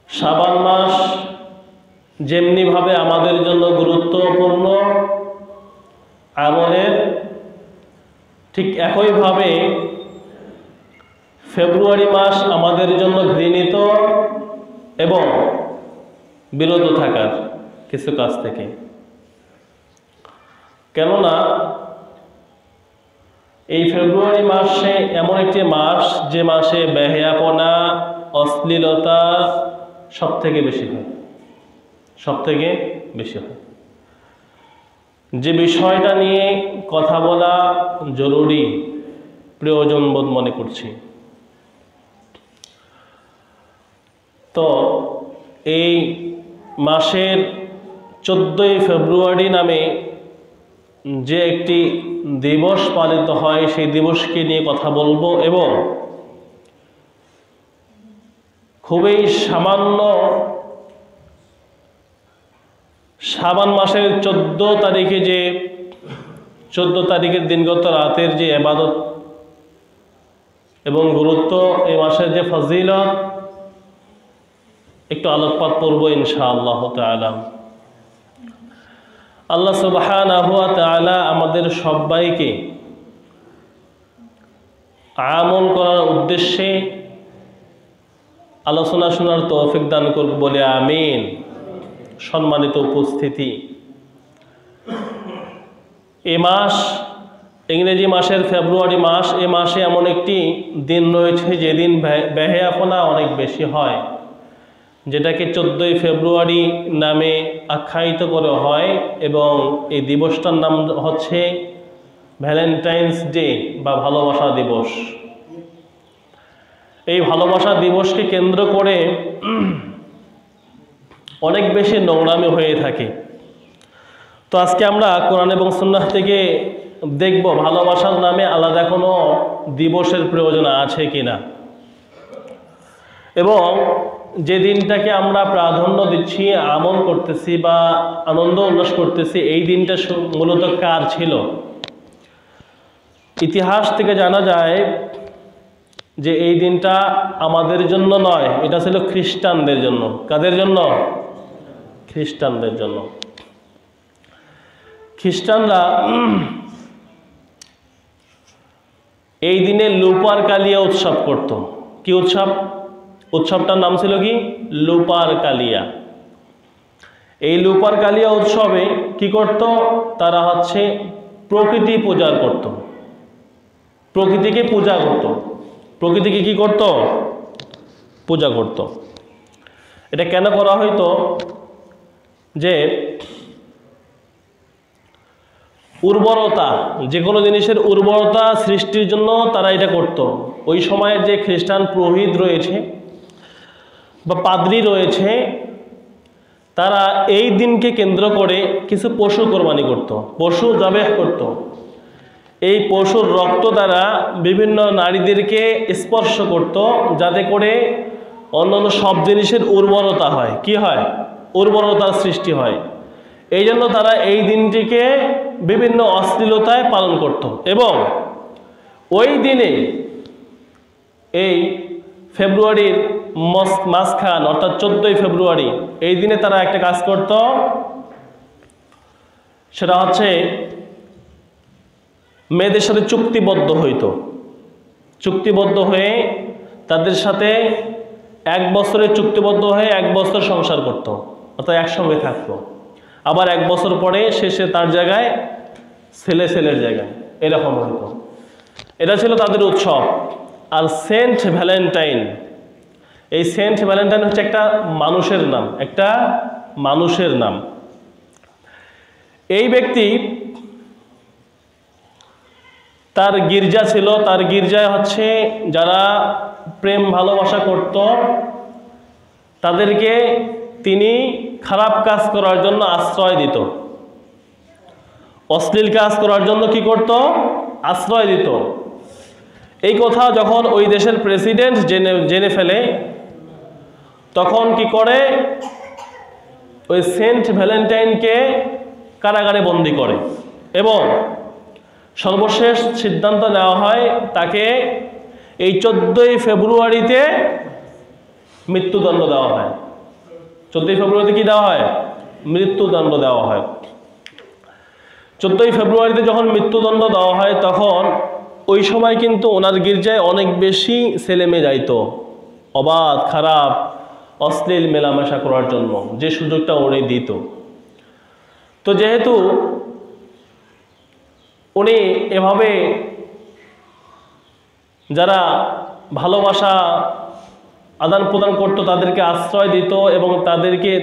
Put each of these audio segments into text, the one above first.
শাবান মাস যেমনিভাবে আমাদের জন্য গুরুত্বপূর্ণ আমলের, ঠিক একইভাবে ফেব্রুয়ারি মাস আমাদের জন্য ঘৃণিত এবং বিরত থাকার কিছু কাজ থেকে। কেননা এই ফেব্রুয়ারি মাসে এমন একটি মাস যে মাসে বেহায়াপনা, অশ্লীলতা সবথেকে বেশি হয়, সবথেকে বেশি হয়। যে বিষয়টা নিয়ে কথা বলা জরুরি, প্রয়োজন বোধ মনে করছি। তো এই মাসের 14ই ফেব্রুয়ারি নামে যে একটি দিবস পালিত হয়, সেই দিবসকে নিয়ে কথা বলবো এবং খুবই সামান্য শাবান মাসের 14 তারিখে যে 14 তারিখের দিনগত রাতের যে ইবাদত এবং গুরুত্ব, এই মাসের যে ফজিলত, একটু আলোকপাত করব ইনশাআল্লাহ তাআলা। আল্লাহ সুবহানাহু ওয়া তাআলা আমাদের সবাইকে আমল করার উদ্দেশ্যে আলোচনা শোনার তৌফিক দান করুন বলে আমিন। সম্মানিত উপস্থিতি, এই মাস ইংরেজি মাসের ফেব্রুয়ারি মাস, এ মাসে এমন একটি দিন রয়েছে যেদিন বেহায়াপনা অনেক বেশি হয়, যেটাকে 14ই ফেব্রুয়ারি নামে আখ্যায়িত করে হয় এবং এই দিবসটার নাম হচ্ছে ভ্যালেন্টাইন্স ডে বা ভালোবাসা দিবস। এই ভালোবাসা দিবসকে কেন্দ্র করে অনেক বেশি নোংরামি হয়ে থাকে। তো আজকে আমরা কোরআন এবং সুন্নাহ থেকে দেখব ভালোবাসার নামে আলাদা কোনো দিবসের প্রয়োজন আছে কিনা, এবং যে দিনটাকে আমরা প্রাধান্য দিচ্ছি, আমল করতেছি বা আনন্দ উল্লাস করতেছি, এই দিনটা মূলত কার ছিল। ইতিহাস থেকে জানা যায় যে এই দিনটা আমাদের জন্য নয়, এটা ছিল খ্রিস্টানদের জন্য। কাদের জন্য? খ্রিস্টানদের জন্য। খ্রিস্টানরা এই দিনে লুপারকালিয়া উৎসব করত। কি উৎসব? উৎসবটার নাম ছিল কি? লুপারকালিয়া। এই লুপারকালিয়া উৎসবে কি করত? তারা হচ্ছে প্রকৃতি পূজা করত, প্রকৃতিকে পূজা করত। প্রকৃতিকে কি করত? পূজা করত। এটা কেন করা হইতো? যে উর্বরতা, যে কোনো জিনিসের উর্বরতা সৃষ্টির জন্য তারা এটা করত। ওই সময়ের যে খ্রিস্টান পুরোহিত রয়েছে বা পাদ্রী রয়েছে, তারা এই দিনকে কেন্দ্র করে কিছু পশু কোরবানি করত, পশু জবেহ করত। এই পশুর রক্ত দ্বারা বিভিন্ন নারীদেরকে স্পর্শ করত, যাতে করে অন্যান্য সব জিনিসের উর্বরতা হয়। কি হয়? উর্বরতার সৃষ্টি হয়। এই জন্য তারা এই দিনটিকে বিভিন্ন অশ্লীলতায় পালন করত। এবং ওই দিনে, এই ফেব্রুয়ারির মাঝখান অর্থাৎ 14ই ফেব্রুয়ারি, এই দিনে তারা একটা কাজ করত, সেটা হচ্ছে মেয়েদের সাথে চুক্তিবদ্ধ হইতো। চুক্তিবদ্ধ হয়ে তাদের সাথে 1 বছরের চুক্তিবদ্ধ হয়ে 1 বছর সংসার করত, অর্থাৎ একসঙ্গে থাকতো। আবার 1 বছর পরে শেষে তার জায়গায় ছেলের জায়গায়, এরকম হতো। এটা ছিল তাদের উৎসব। আর সেন্ট ভ্যালেন্টাইন, এই সেন্ট ভ্যালেন্টাইন হচ্ছে একটা মানুষের নাম, একটা মানুষের নাম। এই ব্যক্তি, তার গির্জা ছিল, তার গির্জায় হচ্ছে যারা প্রেম ভালোবাসা করত, তাদেরকে তিনি খারাপ কাজ করার জন্য আশ্রয় দিত। অশ্লীল কাজ করার জন্য কি করত? আশ্রয় দিত। এই কথা যখন ওই দেশের প্রেসিডেন্ট জেনে ফেলে, তখন কি করে? ওই সেন্ট ভ্যালেন্টাইনকে কারাগারে বন্দি করে এবং সর্বশেষ সিদ্ধান্ত নেওয়া হয় তাকে এই 14ই ফেব্রুয়ারিতে মৃত্যুদণ্ড দেওয়া হয়। 14ই ফেব্রুয়ারিতে কি দেওয়া হয়? মৃত্যুদণ্ড দেওয়া হয়। 14ই ফেব্রুয়ারিতে যখন মৃত্যুদণ্ড দেওয়া হয় তখন ওই সময় কিন্তু ওনার গির্জায় অনেক বেশি ছেলে মেয়ে যাইতো অবাধ খারাপ অশ্লীল মেলামেশা করার জন্য, যে সুযোগটা উনি দিত। তো যেহেতু উনি এভাবে যারা ভালোবাসা আদান প্রদান করতো তাদেরকে আশ্রয় দিত এবং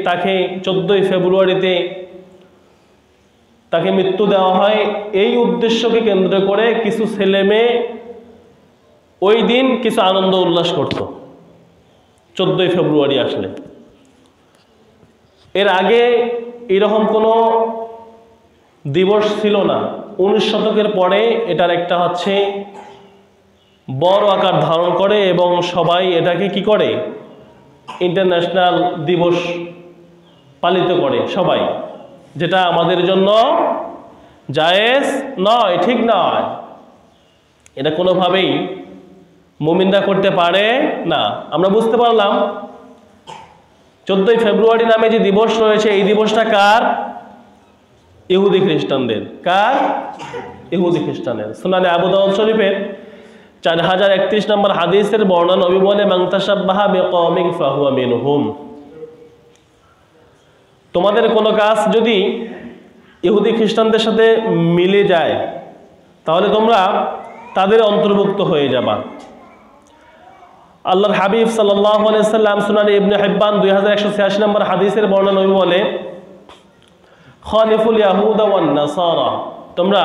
তাকে 14ই ফেব্রুয়ারিতে তাকে মৃত্যু দেওয়া হয়, এই উদ্দেশ্যকে কেন্দ্র করে কিছু ছেলে মেয়ে ওই দিন কিছু আনন্দ উল্লাস করত 14ই ফেব্রুয়ারি আসলে। এর আগে এরকম কোনো দিবস ছিল না। 19 শতকের পরে এটার একটা হচ্ছে বড় আকার ধারণ করে এবং সবাই এটাকে কি করে ইন্টারন্যাশনাল দিবস পালিত করে সবাই, যেটা আমাদের জন্য জায়েজ নয়, ঠিক নয়। এটা কোনোভাবেই মুমিনরা করতে পারে না। আমরা বুঝতে পারলাম 14ই ফেব্রুয়ারি নামে যে দিবস রয়েছে এই দিবসটা কার? ইহুদি খ্রিস্টানদের। কার? ইহুদি খ্রিস্টানের। সুনানে আবু দাউদ শরীফের 4031 নম্বর হাদিসের বর্ণনা, নবী বলে মান তাশাব্বাহা বিকওমিন ফাহুয়া মিনহুম। তোমাদের কোনো কাজ যদি ইহুদি খ্রিস্টানদের সাথে মিলে যায় তাহলে তোমরা তাদের অন্তর্ভুক্ত হয়ে যাবা। আল্লাহর হাবিব সাল্লাল্লাহু আলাইহি সাল্লাম সুনানে ইবনে হিব্বান 2186 নম্বর হাদিসের বর্ণনা, নবী বলে খালিফুল ইয়াহুদা ওয়ান নাসারা, তোমরা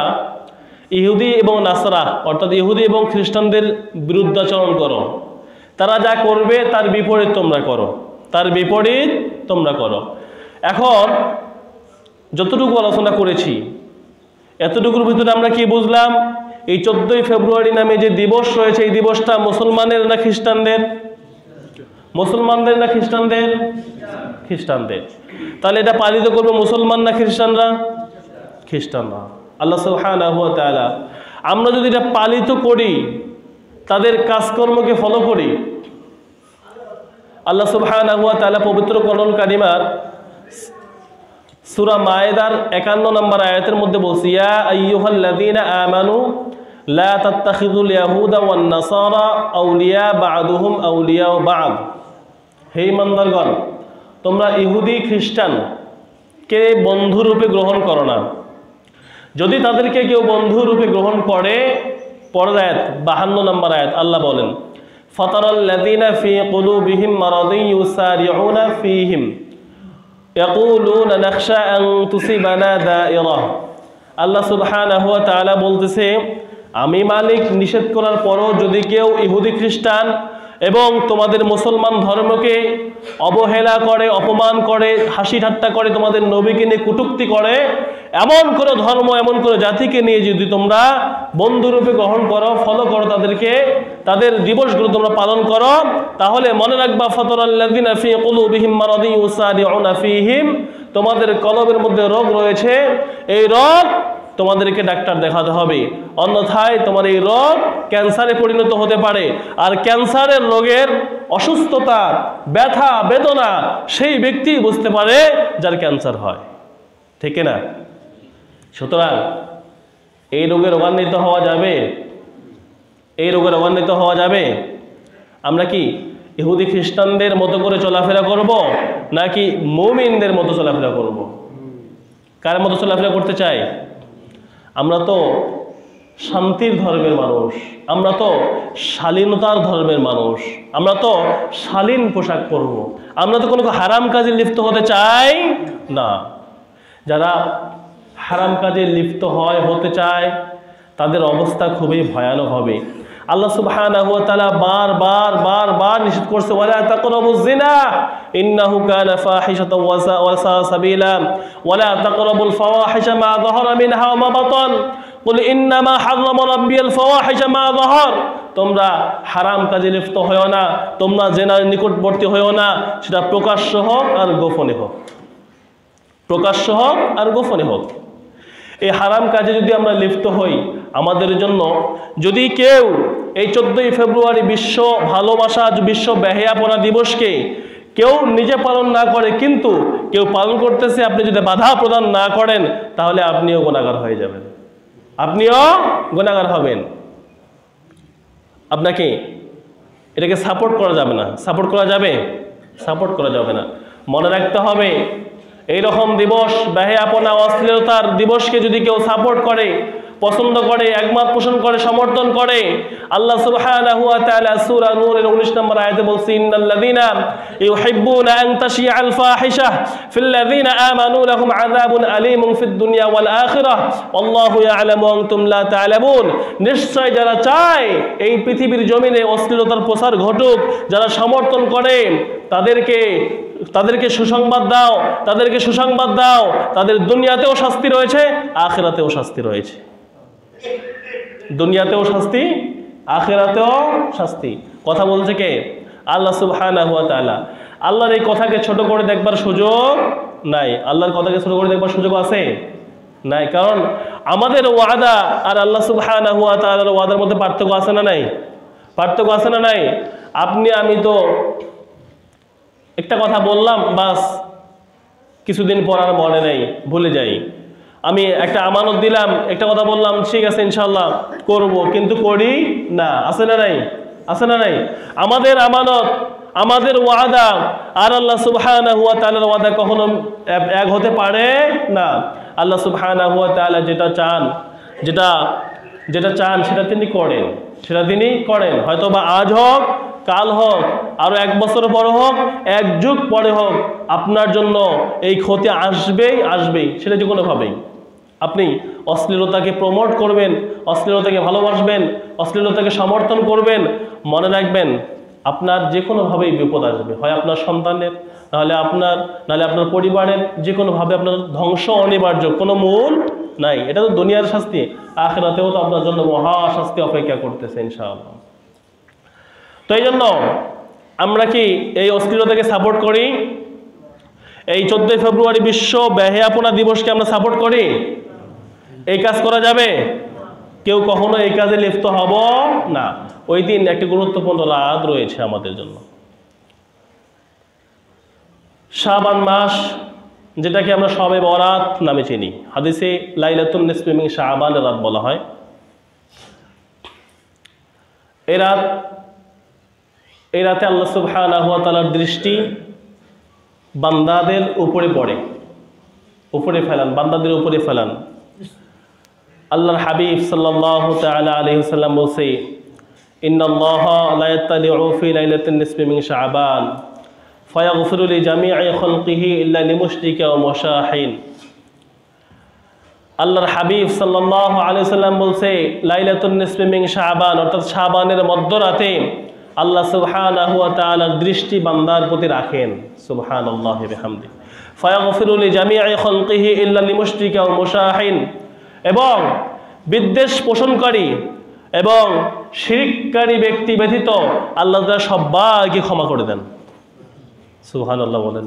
ইহুদি এবং নাসারা অর্থাৎ ইহুদি এবং খ্রিস্টানদের বিরুদ্ধাচরণ করো। তারা যা করবে তার বিপরীত তোমরা করো, তার বিপরীত তোমরা করো। এখন যতটুকু আলোচনা করেছি এতটুকুর ভিতরে আমরা কি বুঝলাম? এই 14ই ফেব্রুয়ারি নামে যে দিবস রয়েছে এই দিবসটা মুসলমানের না খ্রিস্টানদের? মুসলমানদের না খ্রিস্টানদের? খ্রিস্টানদের। তাহলে এটা পালিত করবে মুসলমান না খ্রিস্টানরা? খ্রিস্টানরা। আল্লাহ সুবহানাহু ওয়া তাআলা আমরা যদি এটা পালিত করি, তাদের কাজকর্মকে ফলো করি, আল্লাহ সুবহানাহু ওয়া তাআলা পবিত্র কোরআন কারিমার সূরা মায়েদার 51 নম্বর আয়াতের মধ্যে বলছে, ইয়া আইয়ুহাল্লাযীনা আমানু লা তাত্তাখিযুল ইয়াহুদা ওয়ান নাসারা আউলিয়া বা'দুহুম আউলিয়া বা'দ। হে ঈমানদারগণ, তোমরা ইহুদি খ্রিস্টানকে বন্ধুরূপে গ্রহণ করো না। যদি তাদেরকে কেউ বন্ধুরূপে গ্রহণ করে, পরের আয়াত 52 নম্বর আয়াত আল্লাহ বলেন, ফাতারাল্লাযীনা ফী কুলুবিহিম মারাদুন ইউসারিউনা ফীহিম ইয়াকুলুনা নাখশা আন তুসিবানা দায়রা। আল্লাহ সুবহানাহু ওয়া তাআলা বলতেছে, আমি মালিক নিষেধ করার পরও যদি কেউ ইহুদি খ্রিস্টান এবং তোমাদের মুসলমান ধর্মকে অবহেলা করে, অপমান করে, হাসি ঠাট্টা করে, তোমাদের নবীকে নিয়ে কটূক্তি করে, এমন করে ধর্ম এমন করে জাতিকে নিয়ে যদি তোমরা বন্ধুরূপে গ্রহণ করো, ফলো করো তাদেরকে, তাদের দিবসগুলো তোমরা পালন করো, তাহলে মনে রাখবা ফাতারাল্লাযীনা ফী কুলুবিহিম মারাদুন ইউসারিউনা ফীহিম, তোমাদের কলবের মধ্যে রোগ রয়েছে, এই রোগ তোমাদেরকে ডাক্তার দেখাতে হবে, অন্যথায় তোমার এই রোগ ক্যান্সারে পরিণত হতে পারে। আর ক্যান্সারের রোগের অসুস্থতা, ব্যথা, বেদনা সেই ব্যক্তি বুঝতে পারে যার ক্যান্সার হয়, ঠিক না? সুতরাং এই রোগে রোগান্বিত হওয়া যাবে? এই রোগে রোগান্বিত হওয়া যাবে? আমরা কি ইহুদি খ্রিস্টানদের মতো করে চলাফেরা করব নাকি মুমিনদের মতো চলাফেরা করব? কার মতো চলাফেরা করতে চাই? আমরা তো শান্তির ধর্মের মানুষ, আমরা তো শালীনতার ধর্মের মানুষ, আমরা তো শালীন পোশাক পরব, আমরা তো কোনো হারাম কাজে লিপ্ত হতে চাই না। যারা হারাম কাজে লিপ্ত হতে চায় তাদের অবস্থা খুবই ভয়ানক হবে। আল্লাহ সুবহানাহু ওয়া তাআলা বারবার নিষেধ করছে, ওয়ালা তাকরাবুজ জিনা ইন্নাহু কানা ফাহিশাতাও ওয়া সাআ সাবিলা ওয়ালা তাকরাবুল ফাওয়াহিশা মা যাহারা মিনহা ওয়া মা বাতান কুল ইন্নামা হারামা রাব্বিয়াল ফাওয়াহিশা মা যাহার। তোমরা হারাম কাজে লিপ্ত হয়ো না, তোমরা জিনার নিকটবর্তী হয়ো না, সেটা প্রকাশ্য হোক আর গোপনে হোক, প্রকাশ্য হোক আর গোপনে হোক। এই হারাম কাজে যদি আমরা লিপ্ত হই, আমাদের জন্য যদি কেউ এই 14ই ফেব্রুয়ারি বিশ্ব ভালোবাসা, বিশ্ব বেহায়াপনা দিবসকে কেউ নিজে পালন না করে কিন্তু কেউ পালন করতেছে, আপনি যদি বাধা প্রদান না করেন তাহলে আপনিও গুনাহগার হয়ে যাবেন, আপনিও গুনাহগার হবেন। আপনাকে এটাকে সাপোর্ট করা যাবে না। সাপোর্ট করা যাবে? সাপোর্ট করা যাবে না। মনে রাখতে হবে এইরকম দিবস, বেহায়াপনা অশ্লীলতার দিবসকে যদি কেউ সাপোর্ট করে, পছন্দ করে, একমত পোষণ করে, সমর্থন করে, আল্লাহ সুবহানাহু ওয়া তাআলা সূরা নূরের 19 নম্বর আয়াতে বলছেন, ইন্নাল্লাযীনা ইউহিব্বুনা আন তাশিআল ফাহিশা ফিল্লাযীনা আমানু লাহুম আযাবুন আলীমুন ফিদ দুনিয়া ওয়াল আখিরাহ আল্লাহু ইয়ালামু ওয়া আনতুম লা তা'লামুন। নিশ্চয় যারা চায় এই পৃথিবীর জমিনে অশ্লীলতার প্রসার ঘটুক, যারা সমর্থন করে, তাদেরকে সুসংবাদ দাও, তাদেরকে সুসংবাদ দাও, তাদের দুনিয়াতেও শাস্তি রয়েছে, আখিরাতেও শাস্তি রয়েছে। দুনিয়াতেও শাস্তি, আখিরাতেও শাস্তি। কথা বলছে কে? আল্লাহ সুবহানাহু ওয়া তাআলা। আল্লাহর এই কথাকে ছোট করে দেখবার সুযোগ নাই। আল্লাহর কথাকে ছোট করে দেখবার সুযোগ আছে? নাই। কারণ আমাদের ওয়াদা আর আল্লাহ সুবহানাহু ওয়া তাআলার ওয়াদার মধ্যে পার্থক্য আছে না নাই? পার্থক্য আছে না নাই? আপনি আমি তো একটা কথা বললাম, বাস কিছুদিন পর আর মনে নেই, ভুলে যাই। আমি একটা আমানত দিলাম, একটা কথা বললাম, ঠিক আছে ইনশাআল্লাহ করব, কিন্তু করি না। আছে না নাই? আছে না নাই? আমাদের আমানত, আমাদের ওয়াদা আর আল্লাহ সুবহানাহু ওয়া তাআলার ওয়াদা কখনো এক হতে পারে না। আল্লাহ সুবহানাহু ওয়া তাআলা যেটা চান, যেটা চান সেটা তিনি করেন, সেটা তিনি করেন। হয়তো বা আজ হোক, কাল হোক, আরো 1 বছর পরে হোক, 1 যুগ পরে হোক, আপনার জন্য এই ক্ষতি আসবেই আসবেই, সেটা যে কোনোভাবেই। আপনি অশ্লীলতাকে প্রমোট করবেন, অশ্লীলতাকে ভালোবাসবেন, অশ্লীলতাকে সমর্থন করবেন, মনে রাখবেন আপনার যে কোনোভাবেই বিপদ আসবে। হয় আপনার সন্তানের, নাহলে আপনার পরিবারের, যে কোনোভাবে আপনার ধ্বংস অনিবার্য, কোনো মূল নাই। এটা তো দুনিয়ার শাস্তি, আখিরাতেও তো আপনার জন্য মহা শাস্তি অপেক্ষা করতেছে ইনশাআল্লাহ। তো এই জন্য আমরা কি এই অশ্লীলতাকে সাপোর্ট করি? এই 14 ফেব্রুয়ারি বিশ্ব বেহায়াপনা দিবসকে আমরা সাপোর্ট করি? এই কাজ করা যাবে? কেউ কখনো এই কাজে লিপ্ত হব না। ওই দিন একটি গুরুত্বপূর্ণ রাত রয়েছে আমাদের জন্য। শাবান মাস, যেটাকে আমরা শবে বরাত নামে চিনি, হাদিসে লাইলাতুন নিসফি মিন শাবানের রাত বলা হয়। এই রাতে আল্লাহ সুবহানাহু ওয়া তাআলার দৃষ্টি বান্দাদের উপরে পড়ে, উপরে ফেলান, বান্দাদের উপরে ফেলান। আল্লাহর হাবিব সাল্লাল্লাহু তাআলা আলাইহি ওয়াসাল্লাম বলছে, ইন্নাল্লাহা লা ইয়াত্তালিউ ফি লাইলাতিন নিসফি মিন শাবান ফায়াগফিরু লিজামি'i খালকিহি ইল্লা লিমুশরিকি ওয়া মুশাহিন। আল্লাহর হাবিব সাল্লাল্লাহু আলাইহি ওয়াসাল্লাম বলছে, লাইলাতুন নিসফি মিন শাবান অর্থাৎ শাবানের মধ্যরাতে আল্লাহ সুবহানাহু ওয়া তাআলার দৃষ্টি বান্দার প্রতি রাখেন। সুবহানাল্লাহি ওয়া বিহামদিহি। ফায়াগফিরু লিজামি'i খালকিহি ইল্লা লিমুশরিকি ওয়া মুশাহিন। এবং বিদ্বেষ পোষণকারী এবং শিরককারী ব্যক্তি ব্যতীত আল্লাহ তাআলা সবাইকে ক্ষমা করে দেন। সুবহানাল্লাহ বলেন,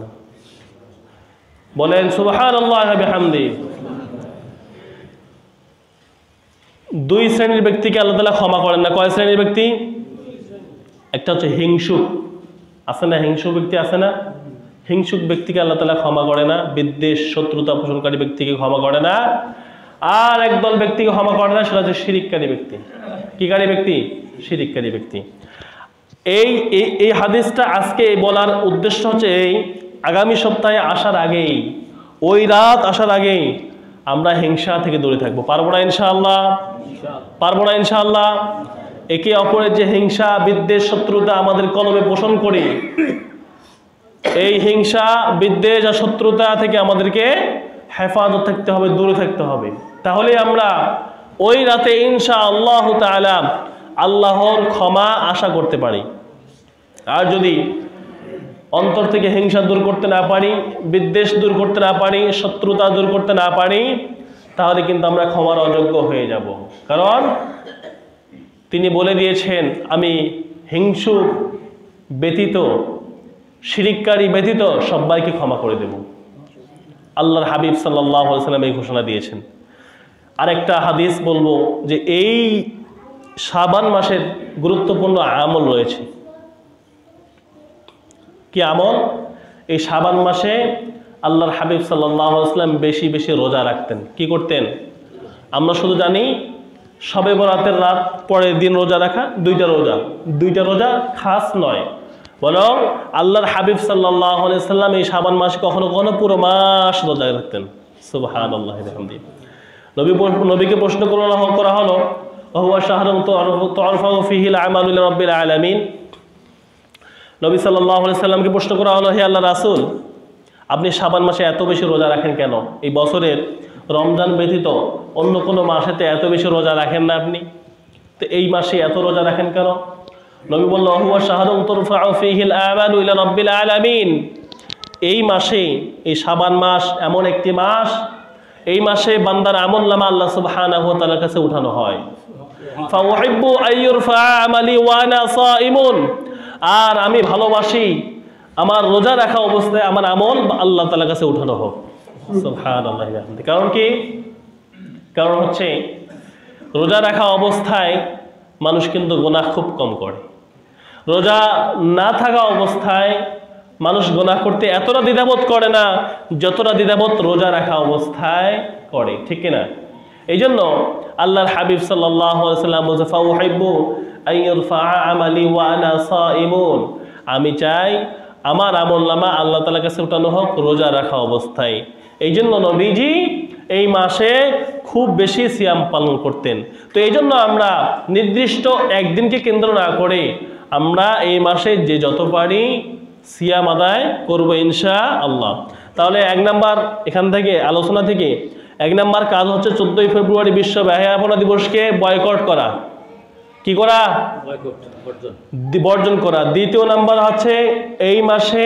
বলেন সুবহানাল্লাহি ওয়া বিহামদিহি। 2 শ্রেণীর ব্যক্তিকে আল্লাহ তাআলা ক্ষমা করেন না। কয় শ্রেণীর ব্যক্তি? একটা হচ্ছে হিংসুক, আছে না? হিংসুক ব্যক্তি আছে না? হিংসুক ব্যক্তিকে আল্লাহ তাআলা ক্ষমা করে না। বিদ্বেষ, শত্রুতা পোষণকারী ব্যক্তিকে ক্ষমা করে না। আর একদল ব্যক্তিকে ক্ষমা করে না, সেটা হচ্ছে শিরিককারী ব্যক্তি। কিকারী ব্যক্তি? শিরিককারী ব্যক্তি। এই হাদিসটা আজকে বলার উদ্দেশ্য হচ্ছে এই, আগামী সপ্তাহে আসার আগেই, ওই রাত আসার আগেই আমরা হিংসা থেকে দূরে থাকবো। পারবো না ইনশাআল্লাহ? পারবো না ইনশাআল্লাহ? একে অপরের যে হিংসা, বিদ্বেষ, শত্রুতা আমাদের কলবে পোষণ করি, এই হিংসা, বিদ্বেষ আর শত্রুতা থেকে আমাদেরকে হেফাজত থাকতে হবে, দূরে থাকতে হবে। তাহলে আমরা ওই রাতে ইনশাআল্লাহ তাআলা আল্লাহর ক্ষমা আশা করতে পারি। আর যদি অন্তর থেকে হিংসা দূর করতে না পারি, বিদ্বেষ দূর করতে না পারি, শত্রুতা দূর করতে না পারি, তাহলে কিন্তু আমরা ক্ষমার অযোগ্য হয়ে যাব। কারণ তিনি বলে দিয়েছেন, আমি হিংসুক ব্যতীত, শিরিককারী ব্যতীত সবাইকে ক্ষমা করে দেব। আল্লাহর হাবিব সাল্লাল্লাহু আলাইহি ওয়াসাল্লাম এই ঘোষণা দিয়েছেন। আরেকটা হাদিস বলবো যে এই শাবান মাসের গুরুত্বপূর্ণ আমল রয়েছে। কি আমল? এই শাবান মাসে আল্লাহর হাবিব সাল্লাল্লাহু আলাইহি ওয়াসাল্লাম বেশি বেশি রোজা রাখতেন। কি করতেন? আমরা শুধু জানি শবে বরাতের রাত পরের দিন রোজা রাখা, দুইটা রোজা খাস নয়, বরং আল্লাহর হাবিব সাল্লাল্লাহু আলাইহি ওয়াসাল্লাম এই শাবান মাসে কখনো কখনো পুরো মাস রোজা রাখতেন। সুবহানাল্লাহি ওয়া বিহামদিহি। নবীকে প্রশ্ন করা হলো, ওয়া শাহরুন তুরফাউ ফীহিল আমালু লিরাব্বিল আলামিন। নবী সাল্লাল্লাহু আলাইহি ওয়াসাল্লামকে প্রশ্ন করা হলো, হে আল্লাহর রাসূল, আপনি শাবান মাসে এত বেশি রোজা রাখেন কেন? এই বছরের রমজান ব্যতীত অন্য কোনো মাসেতে এত বেশি রোজা রাখেন না আপনি, তো এই মাসে এত রোজা রাখেন কেন? নবী বলল, হুয়া শাহরুন তুরফাউ ফীহিল আমালু ইলা রাব্বিল আলামিন। এই মাসে, এই শাবান মাস এমন একটি মাস, এই মাসে বান্দার আমলনামা আল্লাহ সুবহানাহু ওয়া তাআলার কাছে উঠানো হয়। ফাউহিব্বু আইয়ুরফা আমালি ওয়া আনা সাইমুন। আর আমি ভালোবাসি আমার রোজা রাখা অবস্থায় আমার আমল আল্লাহ তাআলার কাছে উঠানো হোক। সুবহানাল্লাহি ওয়া বিহামদিহি। কারণ কি? কারণ হচ্ছে রোজা রাখা অবস্থায় মানুষ কিন্তু গুনাহ খুব কম করে। রোজা না থাকা অবস্থায় মানুষ গুনাহ করতে এতটা দ্বিধাবোধ করে না যতটা দ্বিধাবোধ রোজা রাখা অবস্থায় করে, ঠিক কিনা? এই জন্য আল্লাহর হাবিব সাল্লাল্লাহু আলাইহি ওয়াসাল্লাম বলেছেন, ফাউহিব্বু আইয়ুরফা আমালি ওয়া আনা সাইমুন। আমি চাই আমার আমলনামা আল্লাহ তাআলার কাছে উঠানো হোক রোজা রাখা অবস্থায়। এই জন্য নবীজি এই মাসে খুব বেশি সিয়াম পালন করতেন। তো এই জন্য আমরা নির্দিষ্ট একদিনকে কেন্দ্র না করে আমরা এই মাসে যে যত পারি সিয়াম আদায় করবো ইনশাআল্লাহ। তাহলে 1 নাম্বার এখান থেকে আলোচনা থেকে 1 নাম্বার কাজ হচ্ছে 14ই ফেব্রুয়ারি বিশ্ব ব্যয়াপনা দিবসকে বয়কট করা। কি করা? বর্জন করা। 2য় নাম্বার হচ্ছে এই মাসে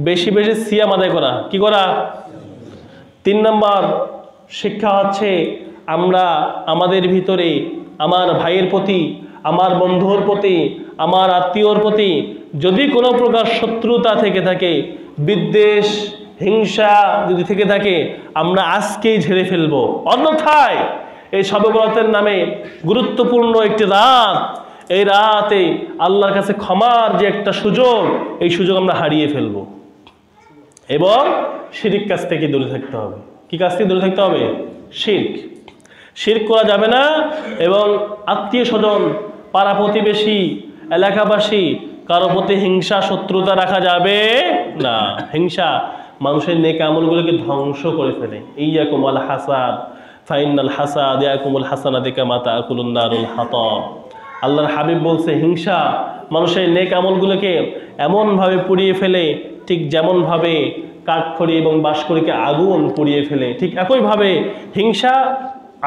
বেশি বেশি সিয়াম আদায় করা। কি করা? 3 নাম্বার শিক্ষা হচ্ছে আমরা আমাদের ভিতরে আমার ভাইয়ের প্রতি, আমার বন্ধুর প্রতি, আমার আত্মীয়র প্রতি যদি কোনো প্রকার শত্রুতা থেকে থাকে, বিদ্বেষ, হিংসা যদি থেকে থাকে, আমরা আজকেই ঝেড়ে ফেলবো। অন্যথায় এই শবে বরাতের নামে গুরুত্বপূর্ণ একটি রাত, এই রাতে আল্লাহর কাছে ক্ষমার যে একটা সুযোগ, এই সুযোগ আমরা হারিয়ে ফেলবো। এবং শিরক কাজ থেকে দূরে থাকতে হবে। কি কাজ থেকে দূরে থাকতে হবে? শিরক করা যাবে না। এবং আত্মীয় স্বজন, পাড়া প্রতিবেশী, এলাকাবাসী কারো প্রতি হিংসা শত্রুতা রাখা যাবে না। হিংসা মানুষের নেক আমলগুলোকে ধ্বংস করে ফেলে। ইয়াকুমুল হাসাদ ফাইনাল হাসাদ ইয়াকুমুল হাসানাতি কামা তাকুলুন নারুল হাতাব। আল্লাহর হাবিব বলছে, হিংসা মানুষের নেক আমলগুলোকে এমনভাবে পুড়িয়ে ফেলে ঠিক যেমনভাবে কাঠখড়ি এবং বাঁশখড়িকে আগুন পুড়িয়ে ফেলে, ঠিক একইভাবে হিংসা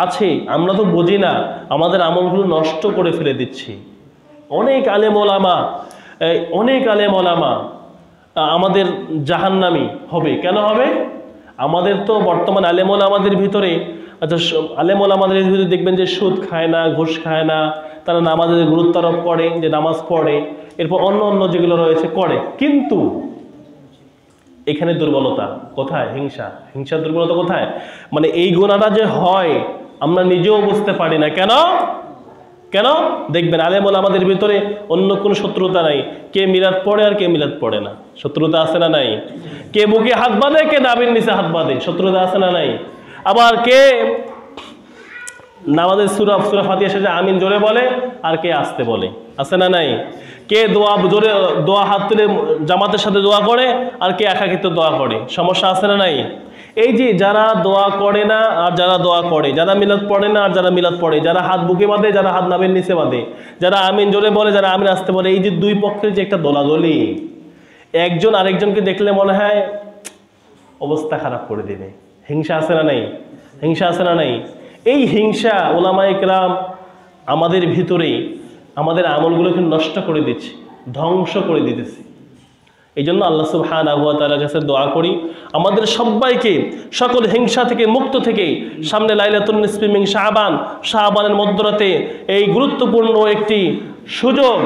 আছে, আমরা তো বুঝি না, আমাদের আমলগুলো নষ্ট করে ফেলে দিচ্ছি। অনেক আলেম ওলামা আমাদের জাহান্নামী হবে। কেন হবে? আমাদের তো বর্তমান আলেম ওলামাদের ভিতরে, আচ্ছা আলেম ওলামাদের ভিতরে দেখবেন যে সুদ খায় না, ঘুষ খায় না, তারা নামাজের গুরুত্ব আরোপ করে, যে নামাজ পড়ে, এরপর অন্য যেগুলো রয়েছে করে, কিন্তু এখানে দুর্বলতা কোথায়? হিংসার দুর্বলতা কোথায়? মানে এই গুনাহটা যে হয় আমরা নিজেও বুঝতে পারি না। কেন? দেখবেন আলেম ওলামাদের ভিতরে অন্য কোনো শত্রুতা নাই। কে মিলাদ পড়ে আর কে মিলাদ পড়ে না, শত্রুতা আছে না নাই? কে বুকে হাত বাঁধে, কে নাভির নিচে হাত বাঁধে, শত্রুতা আছে না নাই? আবার কে নামাজের সূরা ফাতিহা শেষে আমিন জোরে বলে আর কে আস্তে বলে, আছে না নাই? কে দোয়া হাত তুলে জামাতের সাথে দোয়া করে আর কে একাকিত্ব দোয়া করে, সমস্যা আছে না নাই? এই যে যারা দোয়া করে না আর যারা দোয়া করে, যারা মিলাদ পড়ে না আর যারা মিলাদ পড়ে, যারা হাত বুকে বাঁধে, যারা হাত নাভির নিচে বাঁধে, যারা আমিন জোরে বলে, যারা আমিন আস্তে বলে, এই যে দুই পক্ষের যে একটা দোলাদলি, একজন আরেকজনকে দেখলে মনে হয় অবস্থা খারাপ করে দেবে। হিংসা আছে না নাই? এই হিংসা ওলামায়ে কেরাম আমাদের ভিতরে আমাদের আমলগুলোকে নষ্ট করে দিচ্ছে, ধ্বংস করে দিতেছে। এই জন্য আল্লাহ সুবহানাহু ওয়া তাআলার কাছে দোয়া করি আমাদের সবাইকে সকল হিংসা থেকে মুক্ত থেকে সামনে লাইলাতুন নিসফি মিন শাবানের মধ্যরাতে এই গুরুত্বপূর্ণ একটি সুযোগ,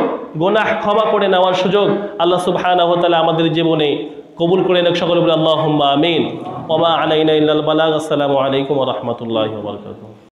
গুনাহ ক্ষমা করে নেওয়ার সুযোগ আল্লাহ সুবহানাহু ওয়া তাআলা আমাদের জীবনে কবুল করে নেক। সকলে বলে আল্লাহুম্মা আমিন। ওয়া মা আলাইনা ইল্লাল বালাগ। আসসালামু আলাইকুম ওয়া রাহমাতুল্লাহি ওয়া বারাকাতুহু।